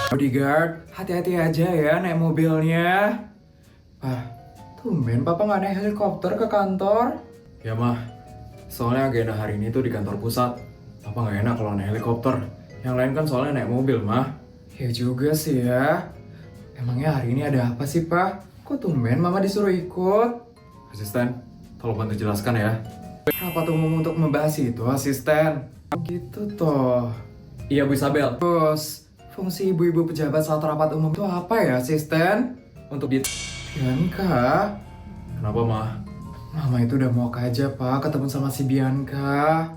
Bodyguard, hati-hati aja ya naik mobilnya. Tumben papa nggak naik helikopter ke kantor. Ya mah, soalnya agenda hari ini tuh di kantor pusat. Papa nggak enak kalau naik helikopter. Yang lain kan soalnya naik mobil mah. Ya juga sih ya. Emangnya hari ini ada apa sih pak? Kok tumben mama disuruh ikut? Asisten, tolong bantu jelaskan ya. Rapat umum untuk membahas itu asisten. Gitu toh. Iya Bu Isabel. Terus, fungsi ibu-ibu pejabat saat rapat umum itu apa ya asisten? Untuk di... Bianca? Kenapa mah? Mama itu udah mau aja pak ketemu sama si Bianca.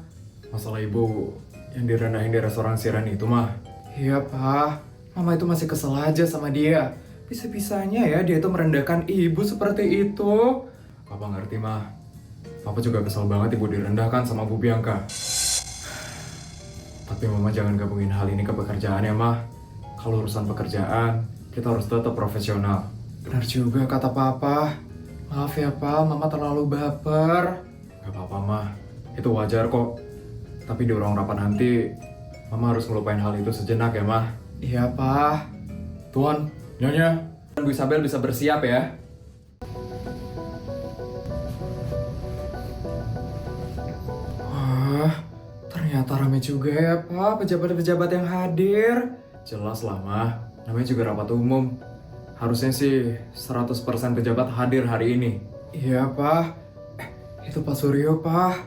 Masalah ibu yang direndahin di restoran Siren itu mah. Iya pak, mama itu masih kesel aja sama dia. Bisa-bisanya ya dia itu merendahkan ibu seperti itu. Papa ngerti mah. Papa juga kesel banget ibu direndahkan sama Bu Bianca. Tapi mama jangan gabungin hal ini ke pekerjaan ya mah. Kalau urusan pekerjaan, kita harus tetap profesional. Benar juga kata papa. Maaf ya pak, mama terlalu baper. Gak apa-apa mah, itu wajar kok. Tapi di ruang rapat nanti, mama harus ngelupain hal itu sejenak ya mah. Iya pak. Tuan, Nyonya, Bu Isabel bisa bersiap ya. Wah, ternyata rame juga ya pak pejabat-pejabat yang hadir. Jelas lah mah, namanya juga rapat umum. Harusnya sih 100% pejabat hadir hari ini. Iya pak. Itu Pak Suryo pak.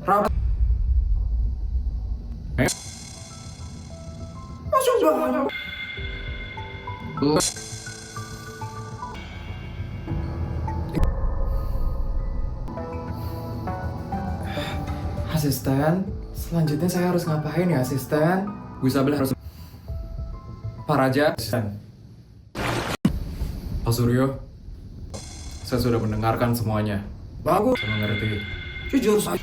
Rapat. Masuk banget. Asisten, selanjutnya saya harus ngapain ya asisten? Bu Isabel harus... Pak Raja, asisten. Pak Suryo, saya sudah mendengarkan semuanya. Bagus. Saya mengerti. Jujur saja.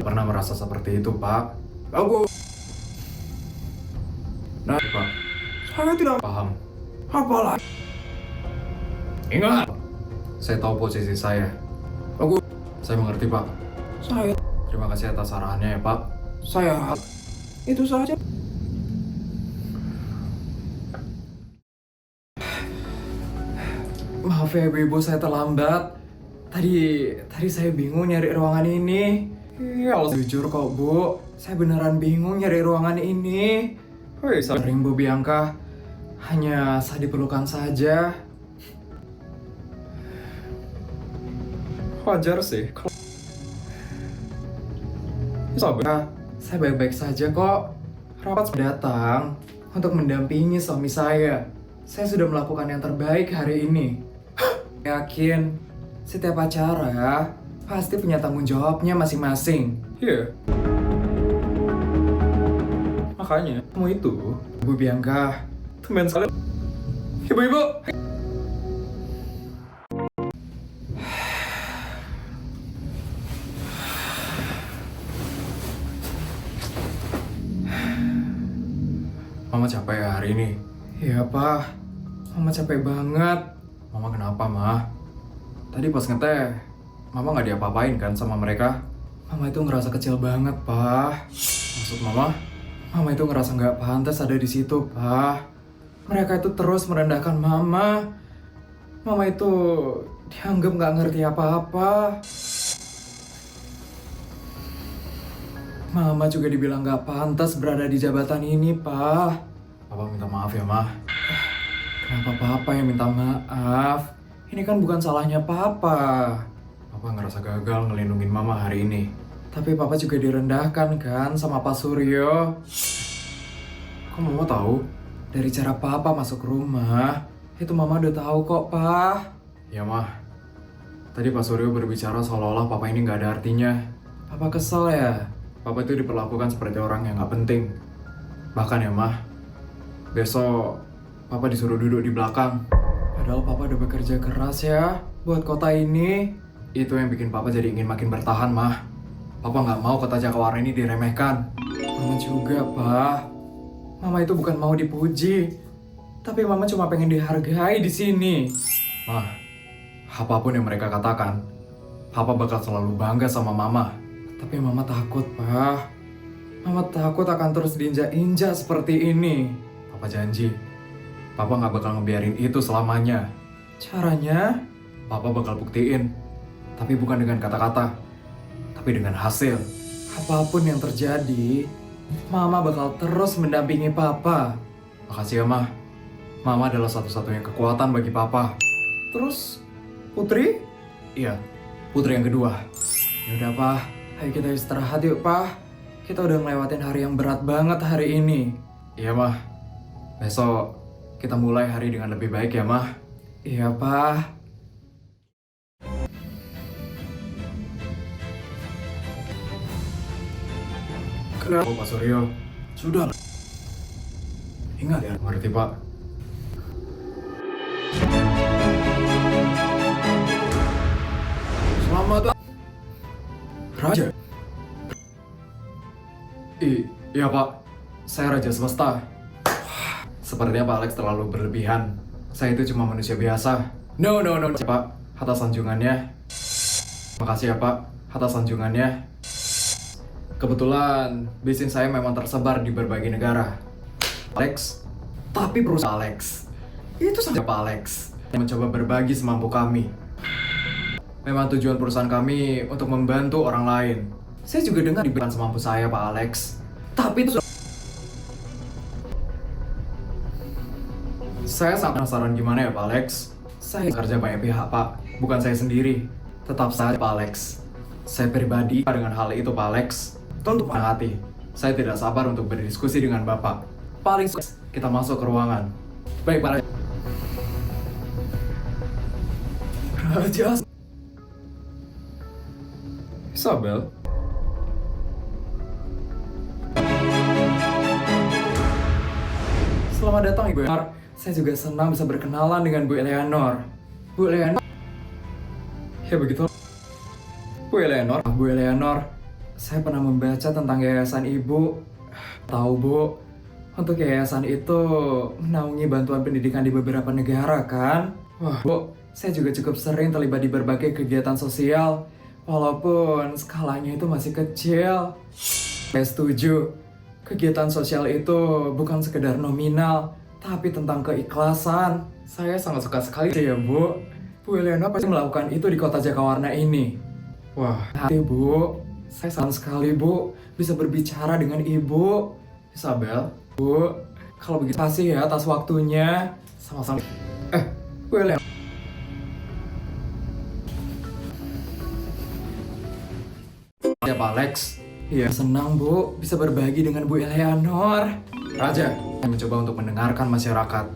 Pernah merasa seperti itu, Pak. Bagus. Nah, Pak. Saya tidak paham. Apalah. Ingat, saya tahu posisi saya. Bagus. Saya mengerti, Pak. Saya. Terima kasih atas arahannya ya, Pak. Saya. Itu saja. Maaf ya ibu, saya terlambat. Tadi saya bingung nyari ruangan ini. Iya, jujur kok Bu, saya beneran bingung nyari ruangan ini. Woi, sering Bu Bianca, hanya saya diperlukan saja. Wajar sih. Sabar, saya baik-baik saja kok. Rapat datang untuk mendampingi suami saya. Saya sudah melakukan yang terbaik hari ini. Yakin, setiap acara pasti punya tanggung jawabnya masing-masing. Iya. Makanya, kamu itu, Bu Bianca, teman sekali. Ibu-ibu. Mama capek ya hari ini? Iya, Pak. Mama capek banget. Mama kenapa, Ma? Tadi pas ngeteh, Mama nggak diapa-apain kan sama mereka? Mama itu ngerasa kecil banget, Pak. Maksud Mama? Mama itu ngerasa nggak pantas ada di situ, Pak. Mereka itu terus merendahkan Mama. Mama itu dianggap nggak ngerti apa-apa. Mama juga dibilang nggak pantas berada di jabatan ini, Pak. Papa minta maaf ya, Ma. Kenapa Papa yang minta maaf? Ini kan bukan salahnya Papa. Papa ngerasa gagal ngelindungin Mama hari ini. Tapi Papa juga direndahkan kan sama Pak Suryo. Kok Mama tahu? Dari cara Papa masuk rumah, itu Mama udah tahu kok, Pak. Ya, Ma. Tadi Pak Suryo berbicara seolah-olah Papa ini nggak ada artinya. Papa kesel ya? Papa itu diperlakukan seperti orang yang nggak penting. Bahkan ya, Ma, besok Papa disuruh duduk di belakang. Padahal Papa udah bekerja keras ya buat kota ini. Itu yang bikin Papa jadi ingin makin bertahan, Mah. Papa nggak mau kota Jakawara ini diremehkan. Mama juga, Pak. Mama itu bukan mau dipuji, tapi Mama cuma pengen dihargai di sini. Mah, apapun yang mereka katakan, Papa bakal selalu bangga sama Mama. Tapi Mama takut, Pak. Mama takut akan terus diinjak-injak seperti ini. Papa janji, Papa nggak bakal ngebiarin itu selamanya. Caranya, Papa bakal buktiin. Tapi bukan dengan kata-kata, tapi dengan hasil. Apapun yang terjadi, Mama bakal terus mendampingi Papa. Makasih ya, Ma. Mama adalah satu-satunya kekuatan bagi Papa. Terus, Putri? Iya, Putri yang kedua. Yaudah, Pak. Ayo kita istirahat yuk, Pak. Kita udah ngelewatin hari yang berat banget hari ini. Iya, Mah. Besok kita mulai hari dengan lebih baik ya, Mah. Iya, Pak. Kenapa, Pak Suryo? Sudah. Ingat ya, ngerti, Pak. Selamat datang, Raja. Iya, Pak. Saya Raja Semesta. Sepertinya Pak Alex terlalu berlebihan. Saya itu cuma manusia biasa. No, Pak. Atas sanjungannya. Makasih ya, Pak. Atas sanjungannya. Kebetulan, bisnis saya memang tersebar di berbagai negara. Alex, tapi perusahaan Alex itu saja Pak Alex yang mencoba berbagi semampu kami. Memang tujuan perusahaan kami untuk membantu orang lain. Saya juga dengar diberikan semampu saya Pak Alex. Tapi itu saya sangat penasaran gimana ya Pak Alex. Saya kerja banyak pihak Pak, bukan saya sendiri. Tetap saja Pak Alex. Saya pribadi dengan hal itu Pak Alex. Tentu Pak hati. Saya tidak sabar untuk berdiskusi dengan Bapak. Paling sukses kita masuk ke ruangan. Baik Pak Raja. Isabel. Selamat datang Ibu Eleanor. Saya juga senang bisa berkenalan dengan Bu Eleanor. Bu Eleanor. Ya begitu. Bu Eleanor, saya pernah membaca tentang yayasan Ibu. Tahu Bu, untuk yayasan itu menaungi bantuan pendidikan di beberapa negara kan? Wah Bu, saya juga cukup sering terlibat di berbagai kegiatan sosial. Walaupun skalanya itu masih kecil. Saya setuju, kegiatan sosial itu bukan sekedar nominal, tapi tentang keikhlasan. Saya sangat suka sekali ya Bu. Bu Eleanor pasti melakukan itu di kota Jakawarna ini. Wah, hati Bu, saya senang sekali Bu bisa berbicara dengan Ibu. Isabel, Bu, kalau begitu kasih ya atas waktunya. Sama-sama. Bu Eleanor. Ya Pak Alex. Iya, senang Bu bisa berbagi dengan Bu Eleanor. Raja, saya mencoba untuk mendengarkan masyarakat.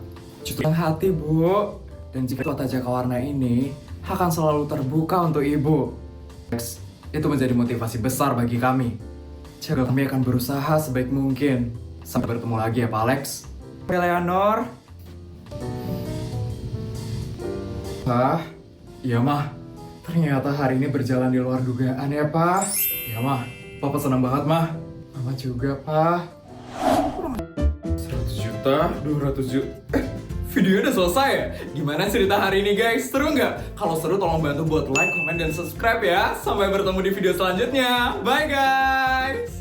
Justru yang hati Bu. Dan jika kota Jakawarna ini akan selalu terbuka untuk Ibu. Itu menjadi motivasi besar bagi kami. Jaga kami akan berusaha sebaik mungkin. Sampai bertemu lagi ya Pak Alex. Eleanor. Pak, iya Mah. Ternyata hari ini berjalan di luar dugaan ya Pak. Iya Mah, Papa senang banget Mah. Mama juga Pak. 100 juta, 200 juta. Video udah selesai ya? Gimana cerita hari ini guys? Seru nggak? Kalau seru tolong bantu buat like, comment, dan subscribe ya. Sampai bertemu di video selanjutnya. Bye guys!